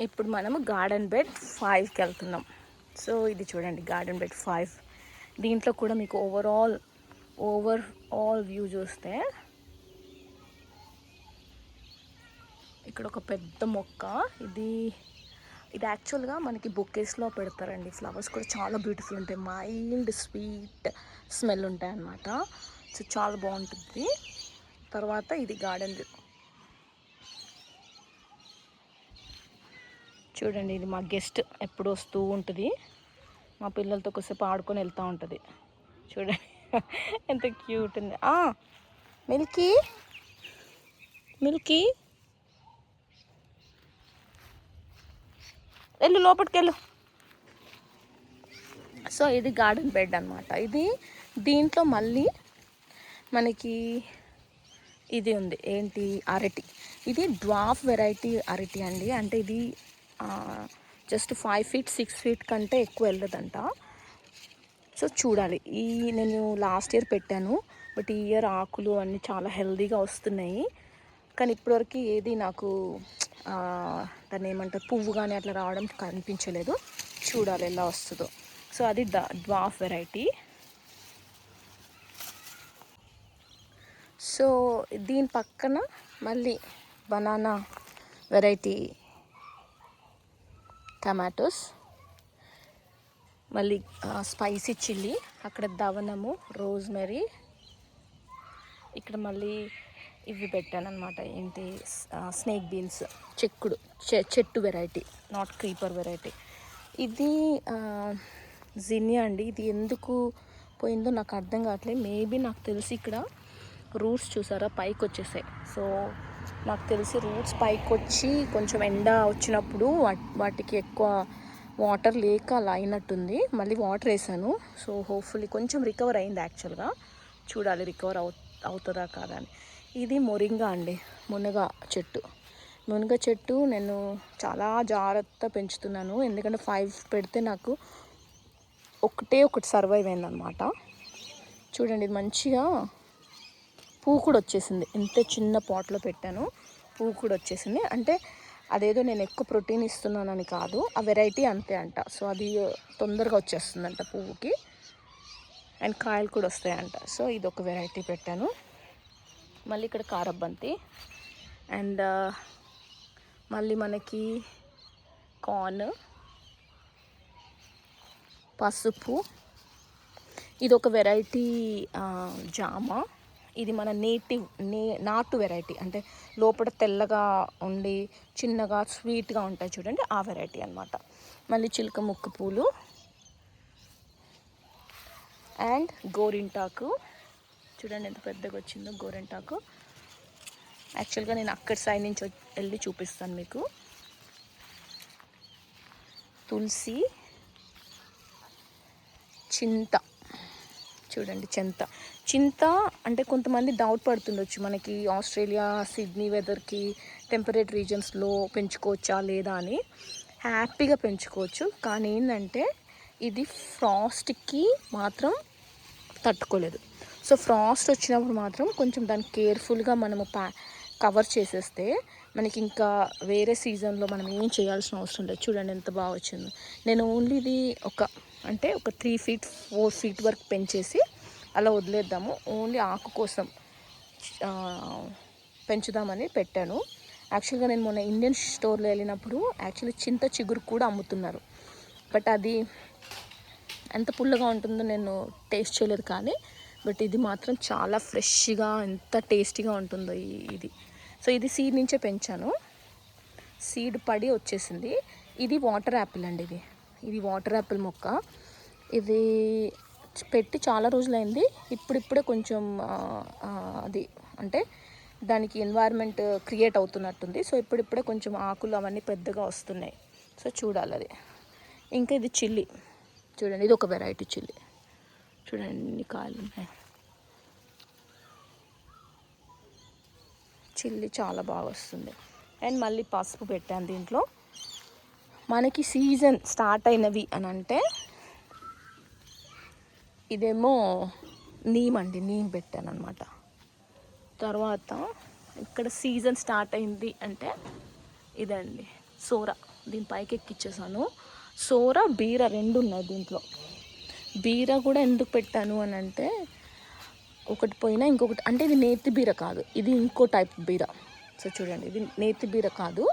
ఇప్పుడు మనము garden bed 5కి వెళ్తున్నాం. సో ఇది చూడండి గార్డెన్ బెడ్ 5. దీంట్లో కూడా మీకు ఓవర్ ఆల్ వ్యూ చూస్తే ఇక్కడ ఒక పెద్ద మొక్క, ఇది యాక్చువల్గా మనకి బొకేస్లో పెడతారండి. ఫ్లవర్స్ కూడా చాలా బ్యూటిఫుల్ ఉంటాయి, మైల్డ్ స్వీట్ స్మెల్ ఉంటాయి అన్నమాట. సో చాలా బాగుంటుంది. తర్వాత ఇది గార్డెన్ వ్యూ చూడండి. ఇది మా గెస్ట్ ఎప్పుడు వస్తూ ఉంటుంది, మా పిల్లలతో కొద్దిసేపు ఆడుకొని వెళ్తూ ఉంటుంది. చూడండి ఎంత క్యూట్ ఉంది. మిల్కీ మిల్కీ వెళ్ళు, లోపలికి వెళ్ళు. సో ఇది గార్డెన్ బెడ్ అనమాట. దీంట్లో మళ్ళీ మనకి ఇది ఉంది, ఏంటి, అరటి. ఇది డ్వార్ఫ్ వెరైటీ అరటి అండి. అంటే ఇది జస్ట్ 5 feet 6 feet కంటే ఎక్కువ వెళ్ళదంట. సో చూడాలి. నేను లాస్ట్ ఇయర్ పెట్టాను, బట్ ఈ ఇయర్ ఆకులు అన్నీ చాలా హెల్దీగా వస్తున్నాయి. కానీ ఇప్పటివరకు ఏది నాకు దాన్ని ఏమంటారు, పువ్వు కానీ అట్లా రావడం కనిపించలేదు. చూడాలి ఎలా వస్తుందో. సో అది డ్వార్ఫ్ వెరైటీ. సో దీని పక్కన మళ్ళీ బనానా వెరైటీ టమాటోస్, మళ్ళీ స్పైసీ చిల్లీ, అక్కడ దవనము, రోజ్మెరీ. ఇక్కడ మళ్ళీ ఇవి పెట్టాను అనమాట, ఏంటి, స్నేక్ బీన్స్, చెట్టు వెరైటీ, నాట్ క్రీపర్ వెరైటీ. ఇది జినియా అండి. ఇది ఎందుకు పోయిందో నాకు అర్థం కావట్లేదు. మేబీ నాకు తెలిసి ఇక్కడ రూట్స్ చూసారా పైకి వచ్చేసాయి. సో నాకు తెలిసి రూట్స్ పైకి వచ్చి కొంచెం ఎండ వచ్చినప్పుడు వాటికి ఎక్కువ వాటర్ లేక అలా అయినట్టుంది. మళ్ళీ వాటర్ వేసాను. సో హోప్ఫుల్లీ కొంచెం రికవర్ అయింది యాక్చువల్గా. చూడాలి రికవర్ అవుతుందా కాదా అని. ఇది మొరింగా అండి, మునగ చెట్టు. నేను చాలా జాగ్రత్త పెంచుతున్నాను, ఎందుకంటే 5 పెడితే నాకు ఒకటి సర్వైవ్ అయిందనమాట. చూడండి ఇది మంచిగా పువ్వు కూడా వచ్చేసింది. ఇంత చిన్న పాట్లో పెట్టాను, పువ్వు కూడా వచ్చేసింది. అంటే అదేదో నేను ఎక్కువ ప్రోటీన్ ఇస్తున్నానని కాదు, ఆ వెరైటీ అంతే అంట. సో అది తొందరగా వచ్చేస్తుందంట పువ్వుకి, అండ్ కాయలు కూడా వస్తాయంట. సో ఇది ఒక వెరైటీ పెట్టాను. మళ్ళీ ఇక్కడ కారబంతి, అండ్ మళ్ళీ మనకి కార్న్, పసుపు. ఇది ఒక వెరైటీ జామ. ఇది మన నాటు వెరైటీ, అంటే లోపల తెల్లగా ఉండి చిన్నగా స్వీట్గా ఉంటాయి చూడండి, ఆ వెరైటీ అనమాట. మళ్ళీ చిలక ముక్క పూలు అండ్ గోరింటాకు. చూడండి ఎంత పెద్దగా వచ్చిందో గోరింటాకు. యాక్చువల్గా నేను అక్కడి సైడ్ నుంచి వెళ్ళి చూపిస్తాను మీకు. తులసి, చింత. చూడండి చింత అంటే కొంతమంది డౌట్ పడుతుండొచ్చు, మనకి ఆస్ట్రేలియా సిడ్నీ వెదర్కి టెంపరేట్ రీజన్స్లో పెంచుకోవచ్చా లేదా అని. హ్యాపీగా పెంచుకోవచ్చు, కానీ ఏంటంటే ఇది ఫ్రాస్ట్కి మాత్రం తట్టుకోలేదు. సో ఫ్రాస్ట్ వచ్చినప్పుడు మాత్రం కొంచెం దాన్ని కేర్ఫుల్గా మనము కవర్ చేసేస్తే మనకి ఇంకా వేరే సీజన్లో మనం ఏం చేయాల్సిన అవసరం లేదు. చూడండి ఎంత బాగా వచ్చిందో. నేను ఓన్లీ ఇది ఒక 3 feet 4 feet వరకు పెంచేసి అలా వదిలేద్దాము, ఓన్లీ ఆకు కోసం పెంచుదామని పెట్టాను. యాక్చువల్గా నేను మొన్న ఇండియన్ స్టోర్లో వెళ్ళినప్పుడు యాక్చువల్లీ చింత చిగురు కూడా అమ్ముతున్నారు, బట్ అది ఎంత పుల్లగా ఉంటుందో నేను టేస్ట్ చేయలేదు. కానీ బట్ ఇది మాత్రం చాలా ఫ్రెష్గా, ఎంత టేస్టీగా ఉంటుందో ఇది. సో ఇది సీడ్ నుంచే పెంచాను, సీడ్ పడి వచ్చేసింది. ఇది వాటర్ యాపిల్ అండి. ఇది వాటర్ యాపిల్ మొక్క. ఇది పెట్టి చాలా రోజులైంది. ఇప్పుడిప్పుడే కొంచెం అది అంటే దానికి ఎన్వైర్న్మెంట్ క్రియేట్ అవుతున్నట్టుంది. సో ఇప్పుడిప్పుడే కొంచెం ఆకులు అవన్నీ పెద్దగా వస్తున్నాయి. సో చూడాలి అది. ఇంకా ఇది చిల్లీ చూడండి, ఇది ఒక వెరైటీ చిల్లీ. చూడండి ఎన్ని కాయలు ఉన్నాయి. చిల్లీ చాలా బాగా వస్తుంది. అండ్ మళ్ళీ పసుపు పెట్టాను దీంట్లో. మనకి సీజన్ స్టార్ట్ అయినవి అని అంటే ఇదేమో నీమ్ పెట్టాను అనమాట. తర్వాత ఇక్కడ సీజన్ స్టార్ట్ అయింది అంటే ఇదండి సోరా, దీని పైకి ఎక్కిచ్చేసాను. సోర బీర రెండు ఉన్నాయి దీంట్లో. బీర కూడా ఎందుకు పెట్టాను అని అంటే, ఒకటి పోయినా ఇంకొకటి, అంటే ఇది నేతి బీర కాదు, ఇది ఇంకో టైప్ బీర. సో చూడండి, ఇది నేతి బీర కాదు,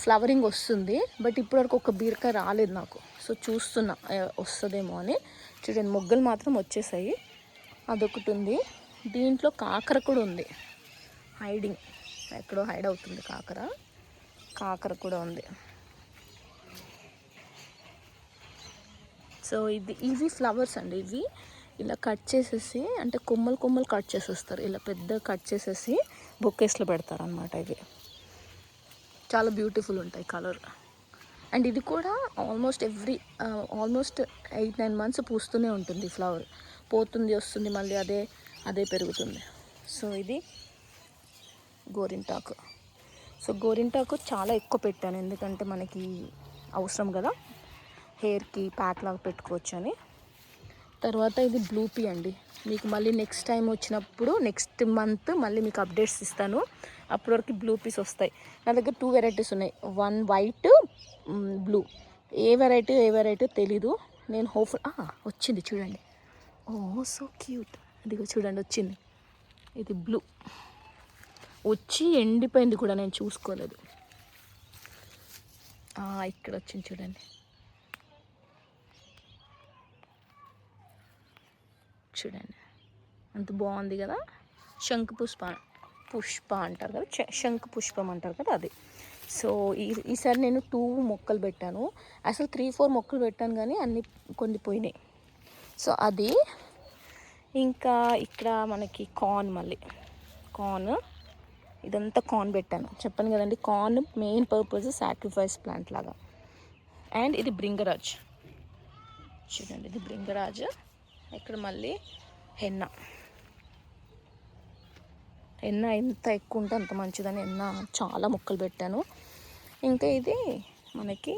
ఫ్లవరింగ్ వస్తుంది. బట్ ఇప్పటివరకు ఒక బీరకాయ రాలేదు నాకు. సో చూస్తున్నా వస్తుందేమో అని. చూడండి, మొగ్గలు మాత్రం వచ్చేసాయి. అదొకటి ఉంది. దీంట్లో కాకర కూడా ఉంది, హైడింగ్, ఎక్కడో హైడ్ అవుతుంది కాకర కూడా ఉంది. సో ఇవి ఫ్లవర్స్ అండి. ఇవి ఇలా కట్ చేసేసి, అంటే కొమ్మలు కట్ చేసేస్తారు, ఇలా పెద్ద కట్ చేసేసి బొకేస్లో పెడతారు అనమాట. ఇవి చాలా బ్యూటిఫుల్ ఉంటాయి కలర్. అండ్ ఇది కూడా ఆల్మోస్ట్ ఆల్మోస్ట్ 8-9 months పూస్తూనే ఉంటుంది. ఫ్లవర్ పోతుంది, వస్తుంది, మళ్ళీ అదే పెరుగుతుంది. సో ఇది గోరింటాకు. సో గోరింటాకు చాలా ఎక్కువ పెట్టాను, ఎందుకంటే మనకి అవసరం కదా, హెయిర్కి ప్యాక్ లాగా పెట్టుకోవచ్చు అని. తర్వాత ఇది బ్లూ పీ అండి. మీకు మళ్ళీ నెక్స్ట్ టైం వచ్చినప్పుడు నెక్స్ట్ మంత్ మళ్ళీ మీకు అప్డేట్స్ ఇస్తాను. అప్పటి వరకు బ్లూ పీస్ వస్తాయి. నా దగ్గర 2 varieties ఉన్నాయి, 1 white, బ్లూ. ఏ వెరైటీ తెలీదు. నేను వచ్చింది చూడండి. ఓ సో క్యూట్. అదిగో చూడండి వచ్చింది. ఇది బ్లూ వచ్చి ఎండిపోయింది కూడా, నేను చూసుకోలేదు. ఇక్కడ వచ్చింది చూడండి. చూడండి అంత బాగుంది కదా. శంఖ పుష్ప అంటారు కదా, శంఖ పుష్పం అంటారు కదా అది. సో ఈసారి నేను 2 మొక్కలు పెట్టాను. అసలు 3-4 మొక్కలు పెట్టాను, కానీ కొన్ని పోయినాయి. సో అది. ఇంకా ఇక్కడ మనకి మళ్ళీ కార్న్, ఇదంతా కార్న్ పెట్టాను. చెప్పాను కదండి, corn main purpose sacrifice plant లాగా. అండ్ ఇది భృంగరాజ్. చూడండి, ఇది భృంగరాజ్. ఇక్కడ మళ్ళీ హెన్న ఎంత ఎక్కువ ఉంటే అంత మంచిదని చాలా మొక్కలు పెట్టాను. ఇంకా ఇది మనకి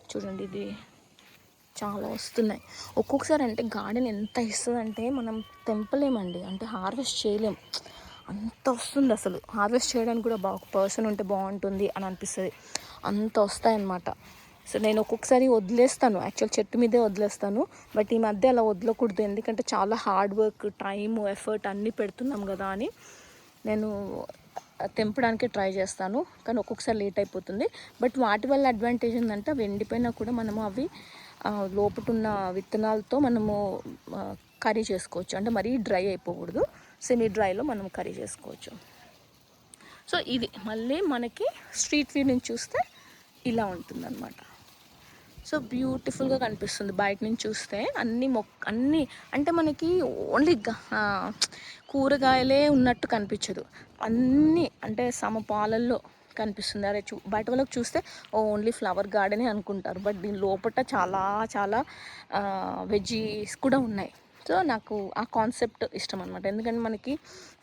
చూడండి, ఇది చాలా వస్తున్నాయి. ఒక్కొక్కసారి అంటే గార్డెన్ ఎంత ఇస్తుందంటే మనం తెంపలేమండి, అంటే హార్వెస్ట్ చేయలేం, అంత వస్తుంది. అసలు హార్వెస్ట్ చేయడానికి కూడా ఒక పర్సన్ ఉంటే బాగుంటుంది అని అనిపిస్తుంది, అంత వస్తాయన్నమాట. సో నేను ఒక్కొక్కసారి వదిలేస్తాను, యాక్చువల్ చెట్టు మీదే వదిలేస్తాను. బట్ ఈ మధ్య అలా వదలకూడదు, ఎందుకంటే చాలా హార్డ్ వర్క్, టైం, ఎఫర్ట్ అన్నీ పెడుతున్నాం కదా అని నేను తెంపడానికి ట్రై చేస్తాను. కానీ ఒక్కొక్కసారి లేట్ అయిపోతుంది. బట్ వాటి వల్ల అడ్వాంటేజ్ ఏంటంటే, అవి ఎండిపోయినా కూడా మనము అవి లోపటున్న విత్తనాలతో మనము కర్రీ చేసుకోవచ్చు. అంటే మరీ డ్రై అయిపోకూడదు, సెమీ డ్రైలో మనం కర్రీ చేసుకోవచ్చు. సో ఇది మళ్ళీ మనకి స్ట్రీట్ వ్యూ నుంచి చూస్తే ఇలా ఉంటుందన్నమాట. సో బ్యూటిఫుల్గా కనిపిస్తుంది బయట నుంచి చూస్తే. అన్నీ అంటే మనకి ఓన్లీ కూరగాయలే ఉన్నట్టు కనిపించదు, అన్నీ అంటే సమపాలల్లో కనిపిస్తుంది. అరే బయట వాళ్ళకి చూస్తే ఓన్లీ ఫ్లవర్ గార్డెనే అనుకుంటారు, బట్ దీని లోపల చాలా చాలా వెజీస్ కూడా ఉన్నాయి. సో నాకు ఆ కాన్సెప్ట్ ఇష్టం అనమాట, ఎందుకంటే మనకి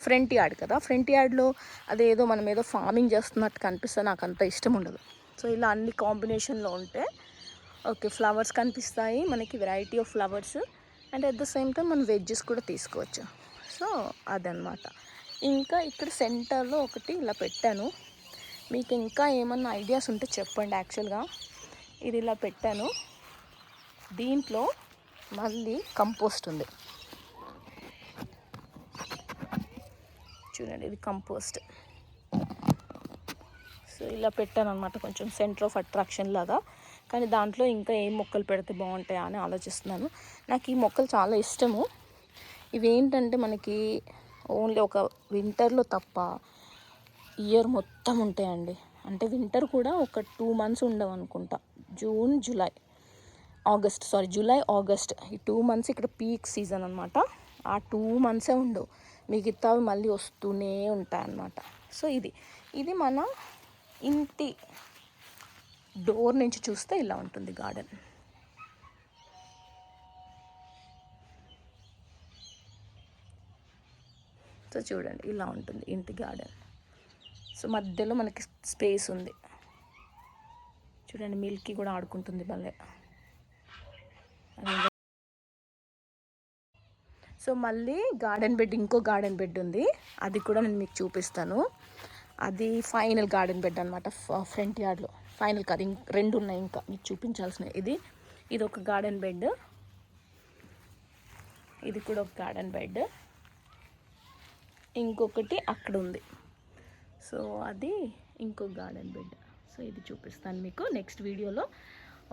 ఫ్రంట్ యార్డ్ కదా, ఫ్రంట్ యార్డ్లో అదేదో మనం ఏదో ఫార్మింగ్ చేస్తున్నట్టు కనిపిస్తే నాకు అంత ఇష్టం ఉండదు. సో ఇలా అన్ని కాంబినేషన్లో ఉంటే ఓకే, ఫ్లవర్స్ కనిపిస్తాయి మనకి, variety of flowers, and at the same time మనం వెజ్జెస్ కూడా తీసుకోవచ్చు. సో అదనమాట. ఇంకా ఇక్కడ సెంటర్లో ఒకటి ఇలా పెట్టాను. మీకు ఇంకా ఏమన్నా ఐడియాస్ ఉంటే చెప్పండి. యాక్చువల్గా ఇది ఇలా పెట్టాను, దీంట్లో మళ్ళీ కంపోస్ట్ ఉంది. చూడండి, ఇది కంపోస్ట్. సో ఇలా పెట్టాను అనమాట, కొంచెం సెంటర్ ఆఫ్ అట్రాక్షన్ లాగా. కానీ దాంట్లో ఇంకా ఏం మొక్కలు పెడితే బాగుంటాయా అని ఆలోచిస్తున్నాను. నాకు ఈ మొక్కలు చాలా ఇష్టము. ఇవేంటంటే మనకి ఓన్లీ ఒక వింటర్లో తప్ప ఇయర్ మొత్తం ఉంటాయండి. అంటే వింటర్ కూడా ఒక 2 months ఉండవు అనుకుంటా, జూలై ఆగస్ట్ ఈ 2 months ఇక్కడ పీక్ సీజన్ అనమాట. ఆ 2 months ఉండవు, మిగతావి మళ్ళీ వస్తూనే ఉంటాయి అన్నమాట. సో ఇది మన ఇంటి డోర్ నుంచి చూస్తే ఇలా ఉంటుంది గార్డెన్. సో చూడండి, ఇలా ఉంటుంది ఇంటి గార్డెన్. సో మధ్యలో మనకి స్పేస్ ఉంది. చూడండి, మిల్కీ కూడా ఆడుకుంటుంది భలే. సో మళ్ళీ ఇంకో గార్డెన్ బెడ్ ఉంది, అది కూడా నేను మీకు చూపిస్తాను. అది ఫైనల్ గార్డెన్ బెడ్ అనమాట. ఫ్రంట్ యార్డ్లో ఫైనల్ కాదు, రెండు ఉన్నాయి ఇంకా మీకు చూపించాల్సినవి. ఇది ఒక గార్డెన్ బెడ్, ఇది కూడా ఒక గార్డెన్ బెడ్, ఇంకొకటి అక్కడ ఉంది. సో అది ఇంకో గార్డెన్ బెడ్. సో ఇది చూపిస్తాను మీకు నెక్స్ట్ వీడియోలో.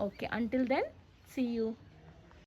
Okay, until then see you.